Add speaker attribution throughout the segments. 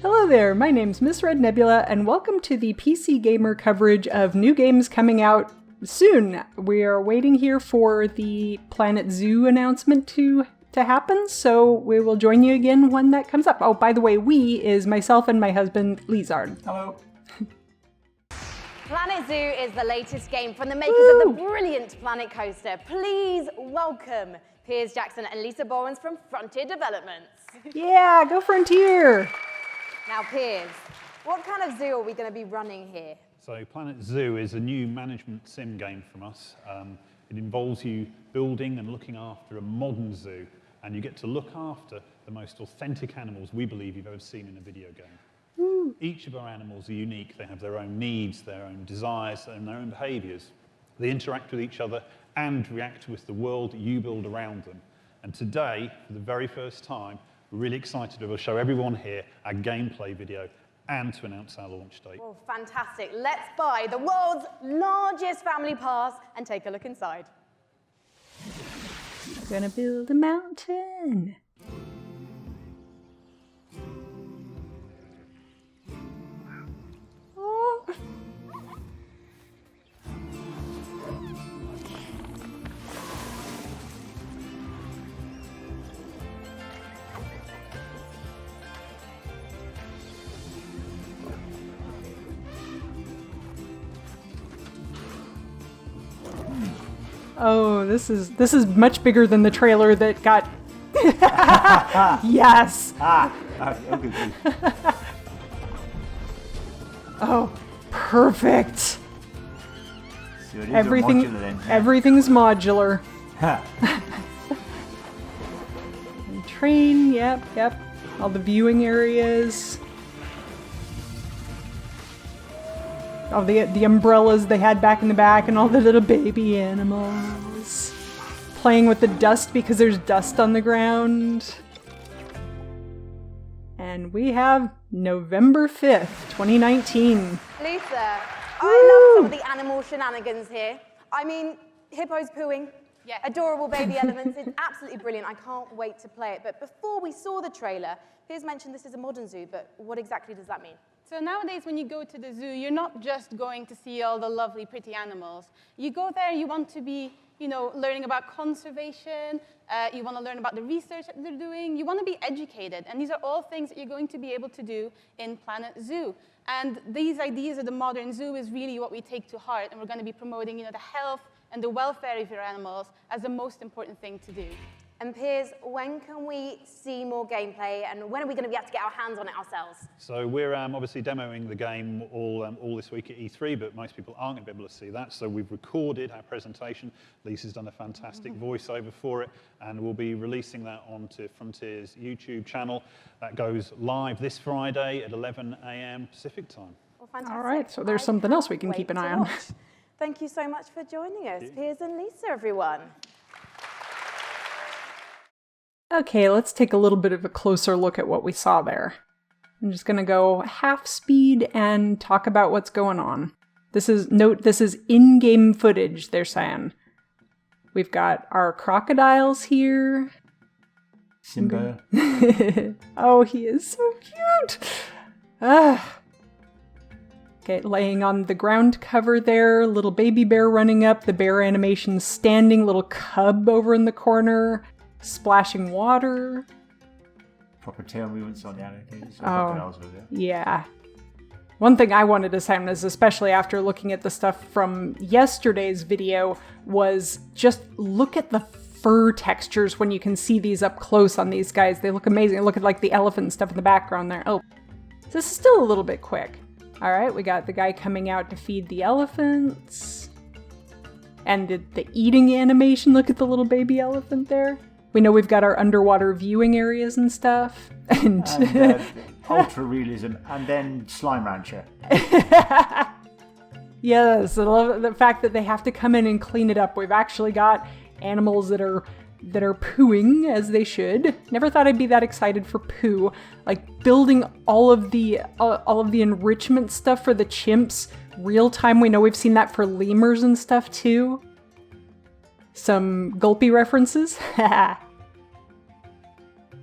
Speaker 1: Hello there, my name's Ms.RedNebula, and welcome to the PC Gamer coverage of new games coming out soon. We are waiting here for the Planet Zoo announcement to happen, so we will join you again when that comes up. Oh, by the way, we is myself and my husband, Lizard.
Speaker 2: Hello.
Speaker 3: Planet Zoo is the latest game from the makers of the brilliant Planet Coaster. Please welcome Piers Jackson and Lisa Bowens from Frontier Developments.
Speaker 1: Yeah, go Frontier!
Speaker 3: Now, Piers, what kind of zoo are we going to be running here?
Speaker 2: So Planet Zoo is a new management sim game from us. It involves you building and looking after a modern zoo, and you get to look after the most authentic animals we believe you've ever seen in a video game. Woo. Each of our animals are unique. They have their own needs, their own desires, and their own behaviours. They interact with each other and react with the world you build around them. And today, for the very first time, we're really excited to show everyone here our gameplay video and to announce our launch date.
Speaker 3: Well, fantastic. Let's buy the world's largest family pass and take a look inside.
Speaker 1: Gonna build a mountain. Oh. Oh, this is much bigger than the trailer that got. Yes.
Speaker 4: Okay.
Speaker 1: Oh, perfect.
Speaker 4: So it is
Speaker 1: Everything,
Speaker 4: modular then, yeah.
Speaker 1: everything's modular. And train, yep. All the viewing areas. Oh, the umbrellas they had back in the back and all the little baby animals. Playing with the dust because there's dust on the ground. And we have November 5th, 2019.
Speaker 3: Lisa, I love some of the animal shenanigans here. I mean, hippos pooing, adorable baby elephants. It's absolutely brilliant. I can't wait to play it. But before we saw the trailer, Piers mentioned this is a modern zoo, but what exactly does that mean?
Speaker 5: So nowadays, when you go to the zoo, you're not just going to see all the lovely, pretty animals. You go there, you want to be, learning about conservation. You want to learn about the research that they're doing. You want to be educated. And these are all things that you're going to be able to do in Planet Zoo. And these ideas of the modern zoo is really what we take to heart. And we're going to be promoting, the health and the welfare of your animals as the most important thing to do.
Speaker 3: And Piers, when can we see more gameplay, and when are we going to be able to get our hands on it ourselves?
Speaker 2: So we're obviously demoing the game all this week at E3, but most people aren't going to be able to see that. So we've recorded our presentation. Lisa's done a fantastic voiceover for it, and we'll be releasing that onto Frontier's YouTube channel. That goes live this Friday at 11 a.m. Pacific time.
Speaker 3: Well, fantastic.
Speaker 1: All right, so there's something else we can keep an eye on.
Speaker 3: Thank you so much for joining us, Piers and Lisa, everyone.
Speaker 1: Okay, let's take a little bit of a closer look at what we saw there. I'm just gonna go half speed and talk about what's going on. This is in-game footage, they're saying. We've got our crocodiles here.
Speaker 4: Simba.
Speaker 1: Oh, he is so cute! Okay, laying on the ground cover there, little baby bear running up, the bear animation standing, little cub over in the corner. Splashing water.
Speaker 4: Proper tail movements on the alligators.
Speaker 1: Oh, yeah. One thing I wanted to say on this, especially after looking at the stuff from yesterday's video, was just look at the fur textures when you can see these up close on these guys. They look amazing. Look at like the elephant and stuff in the background there. Oh, this is still a little bit quick. All right, we got the guy coming out to feed the elephants. And the eating animation, look at the little baby elephant there. We know we've got our underwater viewing areas and stuff. And
Speaker 4: ultra realism, and then Slime Rancher.
Speaker 1: Yes, I love the fact that they have to come in and clean it up. We've actually got animals that are pooing as they should. Never thought I'd be that excited for poo. Like building all of the enrichment stuff for the chimps real time. We know we've seen that for lemurs and stuff too. Some gulpy references.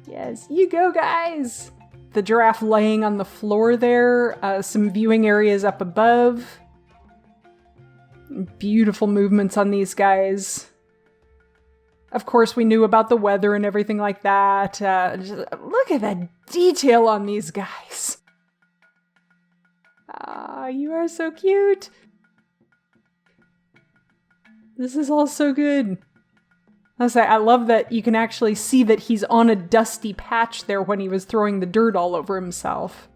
Speaker 1: Yes, you go, guys! the giraffe laying on the floor there, some viewing areas up above. Beautiful movements on these guys. Of course, we knew about the weather and everything like that. Look at that detail on these guys. Ah, you are so cute. This is all so good. I love that you can actually see that he's on a dusty patch there when he was throwing the dirt all over himself.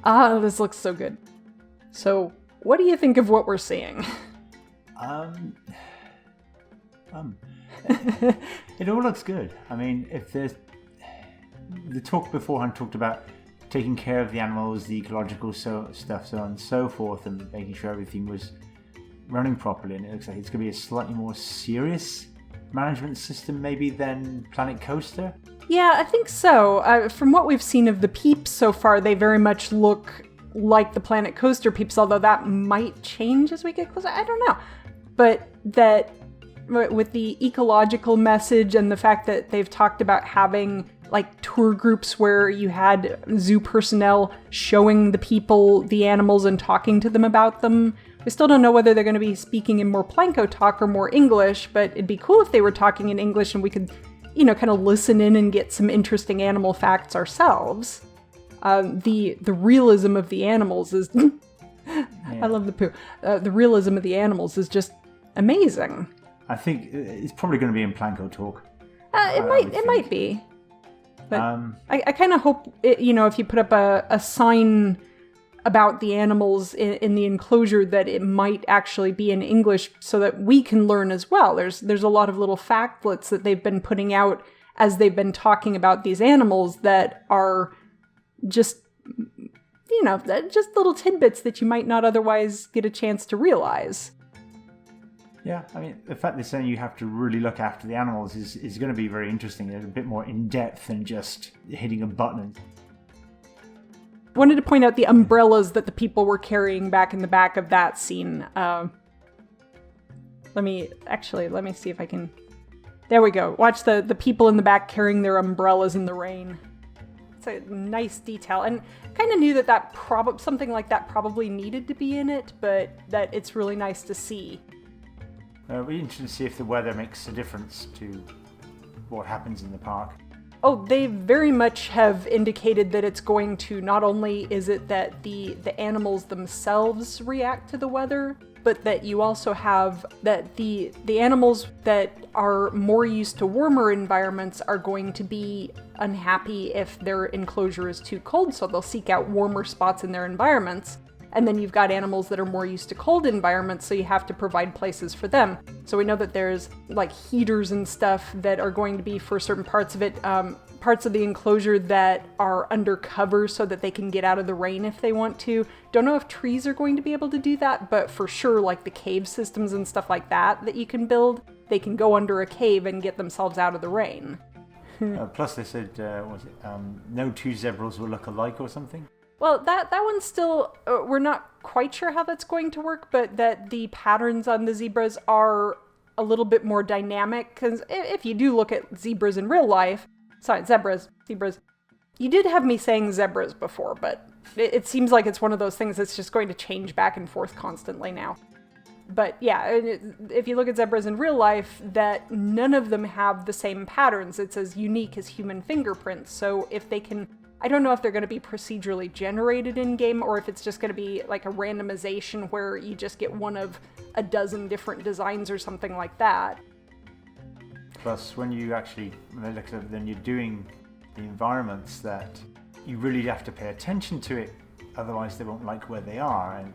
Speaker 1: Ah, this looks so good. So, what do you think of what we're seeing?
Speaker 4: It all looks good. I mean, if the talk beforehand talked about taking care of the animals, the ecological stuff, so on and so forth, and making sure everything was running properly, and it looks like it's going to be a slightly more serious management system maybe than Planet Coaster.
Speaker 1: Yeah, I think so. From what we've seen of the peeps so far, they very much look like the Planet Coaster peeps, although that might change as we get closer. I don't know. But that with the ecological message and the fact that they've talked about having like tour groups where you had zoo personnel showing the people the animals and talking to them about them. We still don't know whether they're going to be speaking in more Planko talk or more English, but it'd be cool if they were talking in English and we could, kind of listen in and get some interesting animal facts ourselves. The realism of the animals is... I love the poo. The realism of the animals is just amazing.
Speaker 4: I think it's probably going to be in Planko talk.
Speaker 1: It might be. But I kind of hope, if you put up a sign about the animals in the enclosure, that it might actually be in English so that we can learn as well. There's a lot of little factlets that they've been putting out as they've been talking about these animals that are just, just little tidbits that you might not otherwise get a chance to realize.
Speaker 4: Yeah, I mean, the fact they're saying you have to really look after the animals is going to be very interesting. They're a bit more in-depth than just hitting a button.
Speaker 1: Wanted to point out the umbrellas that the people were carrying back in the back of that scene. Let me see if I can... There we go. Watch the people in the back carrying their umbrellas in the rain. It's a nice detail, and kind of knew that something like that probably needed to be in it, but that it's really nice to see.
Speaker 4: It'll be interesting to see if the weather makes a difference to what happens in the park.
Speaker 1: Oh, they very much have indicated that it's going to, not only is it that the animals themselves react to the weather, but that you also have that the animals that are more used to warmer environments are going to be unhappy if their enclosure is too cold, so they'll seek out warmer spots in their environments. And then you've got animals that are more used to cold environments, so you have to provide places for them. So we know that there's like heaters and stuff that are going to be for certain parts of it, parts of the enclosure that are undercover so that they can get out of the rain if they want to. Don't know if trees are going to be able to do that, but for sure, like the cave systems and stuff like that you can build, they can go under a cave and get themselves out of the rain.
Speaker 4: Plus they said, no two zebras will look alike or something?
Speaker 1: Well, that one's still, we're not quite sure how that's going to work, but that the patterns on the zebras are a little bit more dynamic, because if you do look at zebras in real life, zebras, you did have me saying zebras before, but it seems like it's one of those things that's just going to change back and forth constantly now. But yeah, if you look at zebras in real life, that none of them have the same patterns. It's as unique as human fingerprints, so if they can... I don't know if they're going to be procedurally generated in-game or if it's just going to be like a randomization where you just get one of a dozen different designs or something like that.
Speaker 4: Plus, when you actually look at it, then you're doing the environments that you really have to pay attention to it, otherwise they won't like where they are. And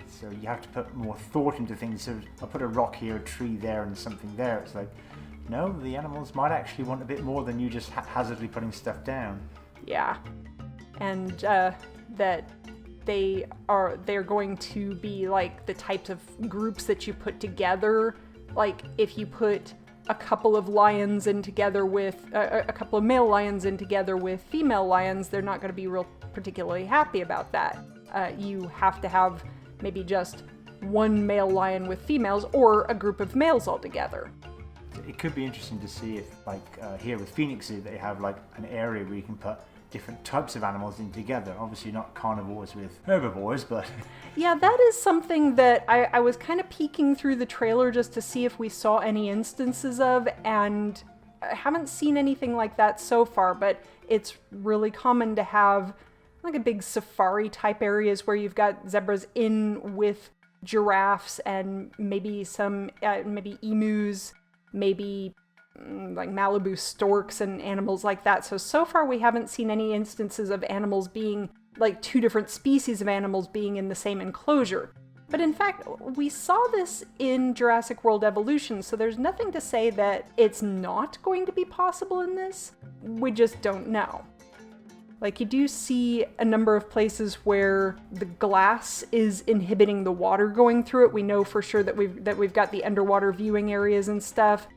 Speaker 4: so you have to put more thought into things. So I'll put a rock here, a tree there, and something there. It's like, no, the animals might actually want a bit more than you just haphazardly putting stuff down.
Speaker 1: Yeah, and that they're going to be like the types of groups that you put together. Like if you put a couple of lions in together with a couple of male lions in together with female lions, they're not going to be real particularly happy about that. You have to have maybe just one male lion with females or a group of males altogether.
Speaker 4: it could be interesting to see if, like here with Phoenix Zoo, they have like an area where you can put different types of animals in together. Obviously not carnivores with herbivores, but...
Speaker 1: Yeah, that is something that I was kind of peeking through the trailer just to see if we saw any instances of, and I haven't seen anything like that so far, but it's really common to have like a big safari type areas where you've got zebras in with giraffes and maybe some, maybe emus, maybe like Malibu storks and animals like that. So far we haven't seen any instances of animals being, like two different species of animals being in the same enclosure. But in fact, we saw this in Jurassic World Evolution, so there's nothing to say that it's not going to be possible in this. We just don't know. Like, you do see a number of places where the glass is inhibiting the water going through it. We know for sure that we've got the underwater viewing areas and stuff.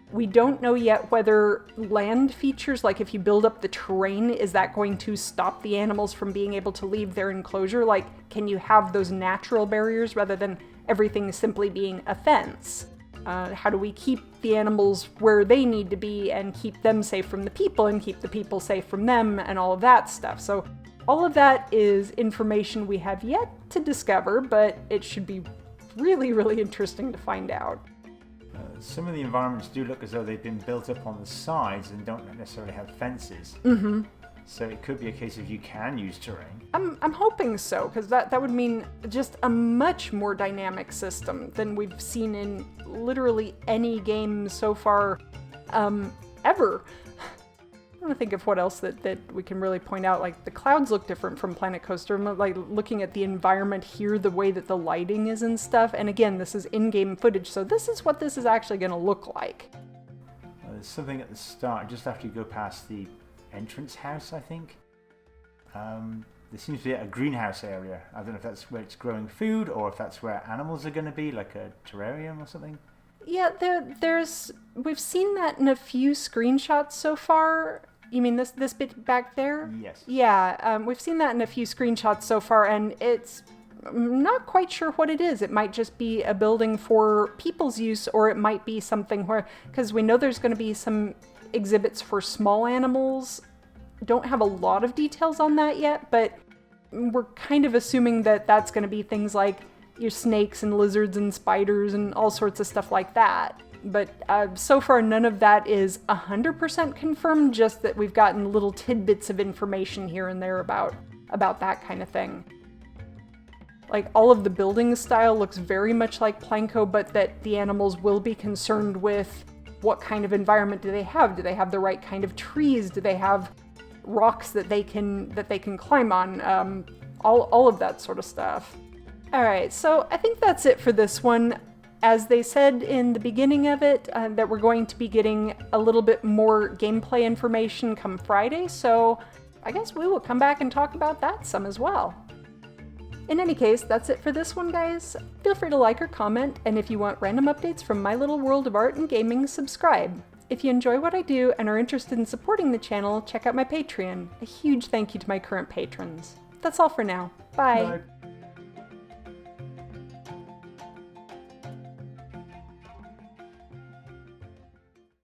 Speaker 1: We don't know yet whether land features, like if you build up the terrain, is that going to stop the animals from being able to leave their enclosure? Like, can you have those natural barriers rather than everything simply being a fence? How do we keep the animals where they need to be and keep them safe from the people and keep the people safe from them and all of that stuff? So all of that is information we have yet to discover, but it should be really, really interesting to find out.
Speaker 4: Some of the environments do look as though they've been built up on the sides and don't necessarily have fences.
Speaker 1: Mm-hmm.
Speaker 4: So it could be a case of you can use terrain.
Speaker 1: I'm hoping so, because that would mean just a much more dynamic system than we've seen in literally any game so far, ever. I'm trying to think of what else that we can really point out. Like, the clouds look different from Planet Coaster. Like, looking at the environment here, the way that the lighting is and stuff. And again, this is in-game footage, so this is what this is actually going to look like.
Speaker 4: There's something at the start, just after you go past the entrance house, I think. There seems to be a greenhouse area. I don't know if that's where it's growing food or if that's where animals are going to be, like a terrarium or something.
Speaker 1: Yeah, we've seen that in a few screenshots so far. You mean this bit back there?
Speaker 4: Yes.
Speaker 1: Yeah, we've seen that in a few screenshots so far, and I'm not quite sure what it is. It might just be a building for people's use, or it might be something where, because we know there's going to be some exhibits for small animals. Don't have a lot of details on that yet, but we're kind of assuming that that's going to be things like your snakes and lizards and spiders and all sorts of stuff like that. But so far none of that is 100% confirmed, just that we've gotten little tidbits of information here and there about that kind of thing. Like, all of the building style looks very much like Planko, but that the animals will be concerned with what kind of environment do they have? Do they have the right kind of trees? Do they have rocks that they can climb on? All of that sort of stuff. Alright, so I think that's it for this one. As they said in the beginning of it, that we're going to be getting a little bit more gameplay information come Friday, so I guess we will come back and talk about that some as well. In any case, that's it for this one, guys. Feel free to like or comment, and if you want random updates from my little world of art and gaming, subscribe. If you enjoy what I do and are interested in supporting the channel, check out my Patreon. A huge thank you to my current patrons. That's all for now. Bye.
Speaker 4: Bye.